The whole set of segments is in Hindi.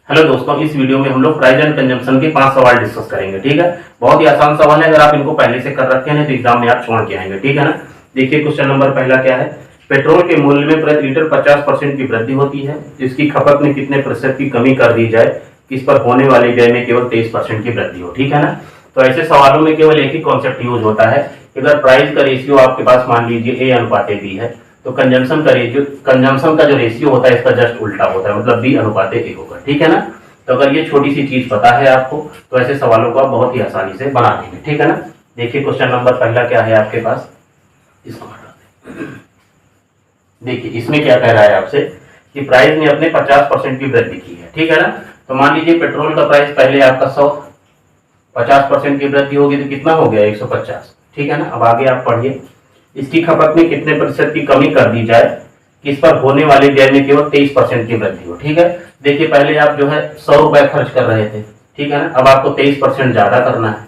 हेलो दोस्तों, इस वीडियो में हम लोग प्राइस एंड कंजम्पशन के 5 सवाल डिस्कस करेंगे। ठीक है, बहुत ही आसान सवाल है। अगर आप इनको पहले से कर रखे हैं तो एग्जाम में आप छोड़ के आएंगे। ठीक है ना। देखिए क्वेश्चन नंबर पहला क्या है। पेट्रोल के मूल्य में प्रति लीटर 50% की वृद्धि होती है, इसकी खपत में कितने प्रतिशत की कमी कर दी जाए, इस पर होने वाले व्यय में केवल 23% की वृद्धि हो। ठीक है ना। तो ऐसे सवालों में केवल एक ही कॉन्सेप्ट यूज होता है। अगर प्राइस का रेशियो आपके पास मान लीजिए A अनुपात B है, तो कंजम्पशन का जो रेशियो होता है इसका जस्ट उल्टा होता है, मतलब B अनुपात A होगा। ठीक है ना। तो अगर ये छोटी सी चीज पता है आपको तो ऐसे सवालों को आप बहुत ही आसानी से बना देंगे। ठीक है ना। देखिए क्वेश्चन नंबर पहला क्या है आपके पास, इसको हटा दें। देखिए इसमें क्या कह रहा है आपसे कि प्राइस ने अपने 50% की वृद्धि की है। ठीक है ना। तो मान लीजिए पेट्रोल का प्राइस पहले आपका 100, 50% की वृद्धि होगी तो कितना हो गया 150। ठीक है ना। अब आगे आप पढ़िए, इसकी खपत में कितने प्रतिशत की कमी कर दी जाए कि इस पर होने वाले व्यय में केवल 23% की वृद्धि हो। ठीक है। देखिए पहले आप जो है 100 रुपए खर्च कर रहे थे। ठीक है ना। अब आपको 23% ज्यादा करना है।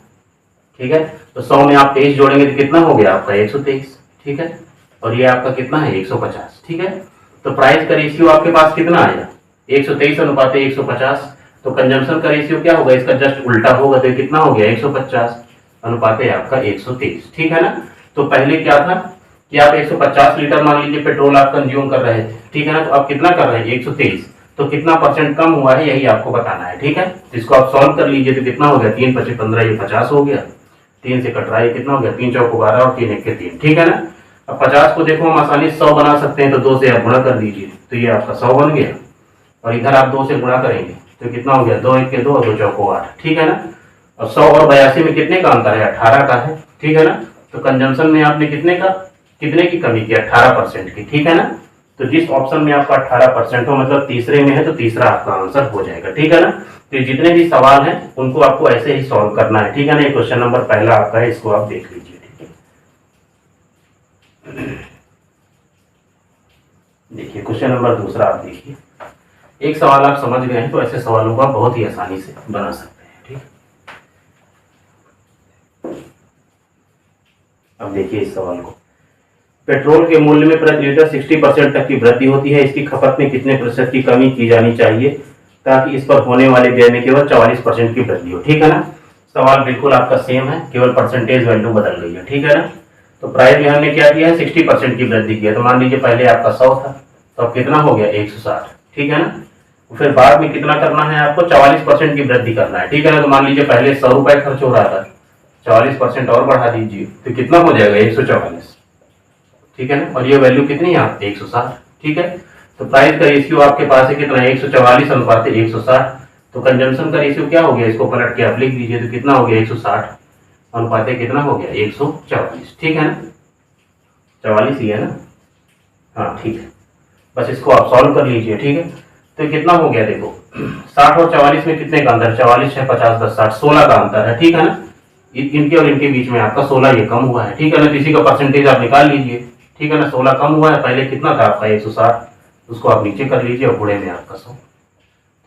ठीक है। तो 100 में आप 23 जोड़ेंगे तो कितना हो गया आपका 123। ठीक है। और ये आपका कितना है 150। ठीक है। तो प्राइस का रेशियो आपके पास कितना आया 123 अनुपात 150। तो कंजम्पशन का रेशियो क्या होगा, इसका जस्ट उल्टा होगा, तो कितना हो गया 150 अनुपात आपका 123। ठीक है ना। तो पहले क्या था कि आप 150 लीटर मान लीजिए पेट्रोल आप कंज्यूम कर रहे थे। ठीक है ना। तो आप कितना कर रहे हैं 123, तो कितना परसेंट कम हुआ है यही आपको बताना है। ठीक है। तो इसको आप सॉल्व कर लीजिए तो कितना हो गया 3 × 5 = 15, ये 50 हो गया। 3 से कट रहा है कितना हो गया 3 × 4 = 12 और 3 × 1 = 3। ठीक है ना। अब 50 को देखो हम आसानी से 100 बना सकते हैं, तो 2 से आप गुणा कर दीजिए तो ये आपका 100 बन गया। और इधर आप 2 से गुणा करेंगे तो कितना हो गया 2 × 1 = 2 और 2 × 4 = 8। ठीक है ना। और 100 और 82 में कितने का अंतर है 18 का है। ठीक है ना। तो कंजम्पशन में आपने कितने की कमी की 18% की। ठीक है ना। तो जिस ऑप्शन में आपका 18% हो मतलब तीसरे में है, तो तीसरा आपका आंसर हो जाएगा। ठीक है ना। तो जितने भी सवाल हैं उनको आपको ऐसे ही सॉल्व करना है। ठीक है ना। ये क्वेश्चन नंबर पहला आपका है, इसको आप देख लीजिए। ठीक है। देखिए क्वेश्चन नंबर दूसरा आप देखिए। एक सवाल आप समझ गए हैं तो ऐसे सवालों को आप बहुत ही आसानी से बना सकते हैं। ठीक। अब देखिए इस सवाल को, पेट्रोल के मूल्य में प्रति लीटर 60% तक की वृद्धि होती है, इसकी खपत में कितने प्रतिशत की कमी की जानी चाहिए ताकि इस पर होने वाले व्यय में केवल 44% की वृद्धि हो। ठीक है ना। सवाल बिल्कुल आपका सेम है, केवल परसेंटेज वैल्यू बदल गई है। ठीक है ना। तो प्राइस में हमने क्या किया है 60% की वृद्धि की है। तो मान लीजिए पहले आपका 100 था, तो अब कितना हो गया 160। ठीक है ना। फिर बाद में कितना करना है आपको 44% की वृद्धि करना है। ठीक है ना। तो मान लीजिए पहले 100 रुपए खर्च हो रहा था, 44% और बढ़ा दीजिए तो कितना हो जाएगा 144। ठीक है ना। और ये वैल्यू कितनी है आपकी 160। ठीक है। तो प्राइस का रेशियो आपके पास है कितना 144 अनुपात 160। तो कंजम्पशन का रेशियो क्या हो गया, इसको पलट के आप लिख दीजिए तो कितना हो गया 160 अनुपात कितना हो गया 144। ठीक है ना। 44 ही है ना। हाँ ठीक है। बस इसको आप सॉल्व कर लीजिए। ठीक है। तो कितना हो गया देखो 60 और 44 में कितने का अंतर, 44 है 50 10 60, 16 का अंतर है। ठीक है ना। इनके और इनके बीच में आपका 16 ये कम हुआ है। ठीक है ना। तो इसी का परसेंटेज आप निकाल लीजिए। ठीक है ना। 16 कम हुआ है, पहले कितना था आपका 160, उसको आप नीचे कर लीजिए और गुणे में आपका 100,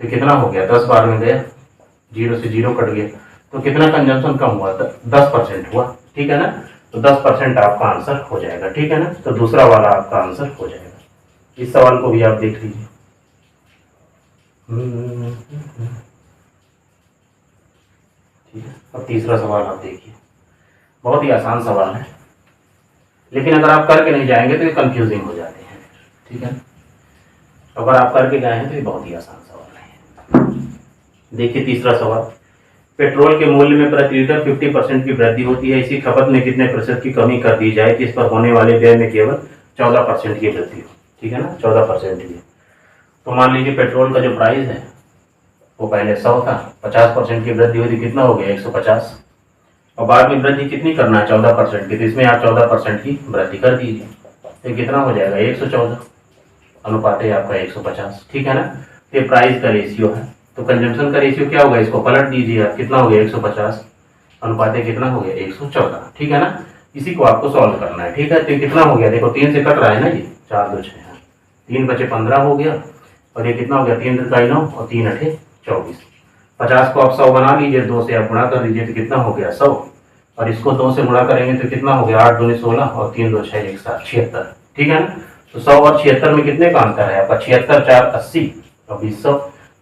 तो कितना हो गया 10 बार में गया, 0 से 0 कट गया, तो कितना कंजम्पशन कम हुआ 10% हुआ। ठीक है ना। तो 10% आपका आंसर हो जाएगा। ठीक है ना। तो दूसरा वाला आपका आंसर हो जाएगा। इस सवाल को भी आप देख लीजिए। ठीक है। अब तीसरा सवाल आप देखिए, बहुत ही आसान सवाल है, लेकिन अगर आप करके नहीं जाएंगे तो ये कंफ्यूजिंग हो जाते हैं। ठीक है। अगर आप करके गए हैं तो ये बहुत ही आसान सवाल है। देखिए तीसरा सवाल, पेट्रोल के मूल्य में प्रति लीटर 50% की वृद्धि होती है, इसकी खपत में कितने प्रतिशत की कमी कर दी जाए कि इस पर होने वाले व्यय में केवल 14% की वृद्धि हो। ठीक है ना। 14% की। तो मान लीजिए पेट्रोल का जो प्राइस है वो पहले 100 था, 50% की वृद्धि हुई तो कितना हो गया 150, और बाद में वृद्धि कितनी करना है 14% की, तो इसमें आप 14% की वृद्धि कर दीजिए तो कितना हो जाएगा 114 अनुपात है आपका 150। ठीक है ना। ये प्राइस का रेशियो है। तो कंजम्पशन का रेशियो क्या होगा, इसको पलट दीजिए आप, कितना हो गया 150 अनुपात कितना हो गया 114। ठीक है ना। इसी को आपको सॉल्व करना है। ठीक है। तो कितना हो गया देखो 3 से कट रहा है ना, ये 4 2 6 3 बचे 15 हो गया, और ये कितना हो गया 3 3 9 और 3 8 24। 50 को आप 100 बना लीजिए, 2 से आप गुणा कर दीजिए तो कितना हो गया 100, और इसको 2 से गुणा करेंगे तो कितना हो गया 8 2 16 और 3 2 6 1 7 76। ठीक है ना। तो 100 और 76 में कितने का अंतर है आपका 76 4 80 और 20 100,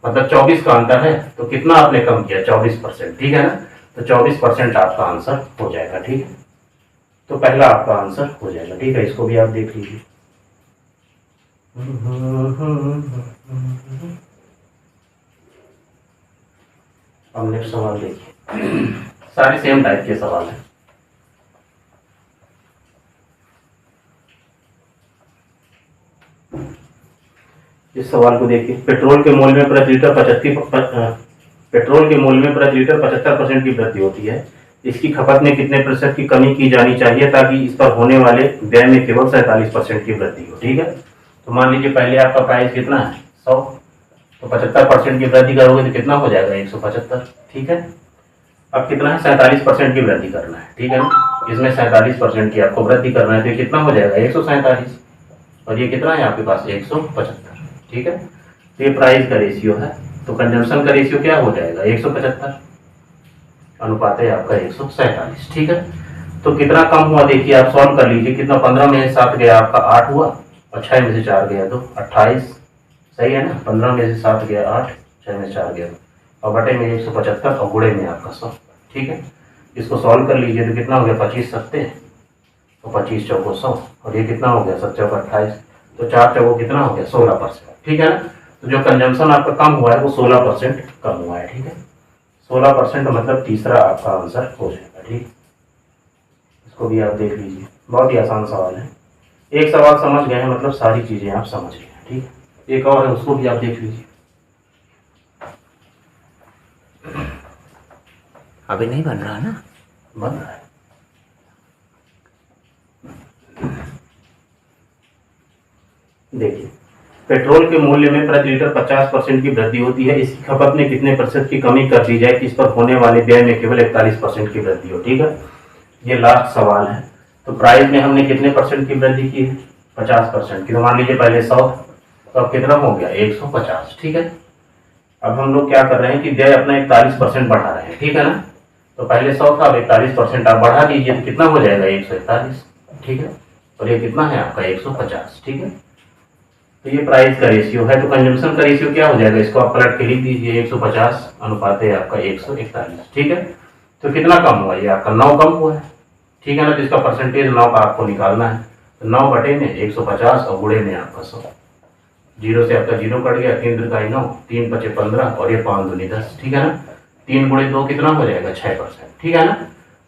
मतलब 24 का अंतर है, तो कितना आपने कम किया? 24%, ठीक है ना। तो 24% आपका आंसर हो जाएगा, ठीक है। तो पहला आपका आंसर हो जाएगा, ठीक है। इसको भी आप देख लीजिए। अब नेक्स्ट सवाल देखिए। सारे सेम टाइप के सवाल हैं। इस सवाल को देखिए। पेट्रोल के मूल्य में प्रति लीटर 75% की वृद्धि होती है। इसकी खपत में कितने प्रतिशत की कमी की जानी चाहिए ताकि इस पर होने वाले व्यय में केवल 47% की वृद्धि हो, ठीक है। तो मान लीजिए पहले आपका प्राइस कितना है? 100, तो 75% की वृद्धि करोगे तो कितना हो जाएगा? 175, ठीक है। अब कितना है? 47% की वृद्धि करना है, ठीक है ना। इसमें 47% की आपको वृद्धि करना है, तो ये कितना हो जाएगा? 147, और ये कितना है आपके पास? 175, ठीक है। तो ये प्राइस का रेशियो है, तो कंजम्पशन का रेशियो क्या हो जाएगा? 175 अनुपात है आपका 147, ठीक है। तो कितना कम हुआ देखिए, आप सॉल्व कर लीजिए। कितना? 15 में से 7 गया आपका 8 हुआ, और 6 में से 4 गया तो 28, सही है ना। 15 में से 7 गया 8, 6 में से 4 गया, और बटे में 175 और गुणे में आपका 100, ठीक है। इसको सॉल्व कर लीजिए तो कितना हो गया? 25 सत्ते, तो 25 चौको 100, और ये कितना हो गया? 7 चौको 28, तो 4 चौको कितना हो गया? 16%, ठीक है ना। तो जो कंजम्पशन आपका कम हुआ है वो 16% कम हुआ है, ठीक है। 16% मतलब तीसरा आपका आंसर हो जाएगा, ठीक। इसको भी आप देख लीजिए, बहुत ही आसान सवाल है। एक सवाल समझ गए हैं मतलब सारी चीजें आप समझ गए हैं, ठीक है। एक और है, उसको भी आप देख लीजिए। अभी नहीं बन रहा ना? बन रहा है। देखिए, पेट्रोल के मूल्य में प्रति लीटर 50% की वृद्धि होती है। इसकी खपत में कितने प्रतिशत की कमी कर दी जाए कि इस पर होने वाले व्यय में केवल 41% की वृद्धि हो, ठीक है। ये लास्ट सवाल है। तो प्राइस में हमने कितने परसेंट की वृद्धि की है? 50% की। तो मान लीजिए पहले 100, तो अब कितना हो गया? 150, ठीक है। अब हम लोग क्या कर रहे हैं कि व्यय अपना 41% बढ़ा रहे हैं, ठीक है ना। तो पहले 100 था, अब 41% आप बढ़ा दीजिए तो कितना हो जाएगा? 141, ठीक है। और ये कितना है आपका? 150, ठीक है। तो ये प्राइस का रेशियो है। तो कंजम्पशन का रेशियो क्या हो जाएगा? इसको आप पलट के लिख दीजिए, 150 अनुपात है आपका 141, ठीक है। तो कितना कम हुआ? ये आपका 9 कम हुआ है, ठीक है ना। तो इसका परसेंटेज 9 का आपको निकालना है। तो 9 बटे में 150 और गुणे में आपका 100, जीरो से आपका जीरो कट गया, 3 दूनी 9, 3 पचे 15, और ये 5 दूनी 10, ठीक है ना। 3 गुणे 2 कितना हो जाएगा? 6%, ठीक है ना।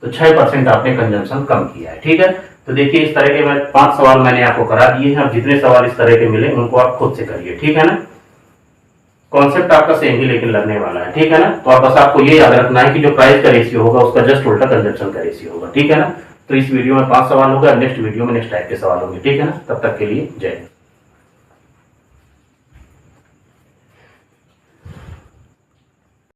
तो 6% आपने कंजम्पशन कम किया है, ठीक है। तो देखिए इस तरह के मैं 5 सवाल मैंने आपको करा दिए हैं। अब जितने सवाल इस तरह के मिले उनको आप खुद से करिए, ठीक है ना। कॉन्सेप्ट आपका सेम ही लेकिन लगने वाला है, ठीक है ना। तो बस आपको ये याद रखना है कि जो प्राइस का रेशियो होगा उसका जस्ट उल्टा कंजम्पशन का रेशियो होगा, ठीक है ना। तो इस वीडियो में 5 सवाल होगा, नेक्स्ट वीडियो में नेक्स्ट टाइप के सवाल होंगे, ठीक है ना। तब तक के लिए जय हिंद।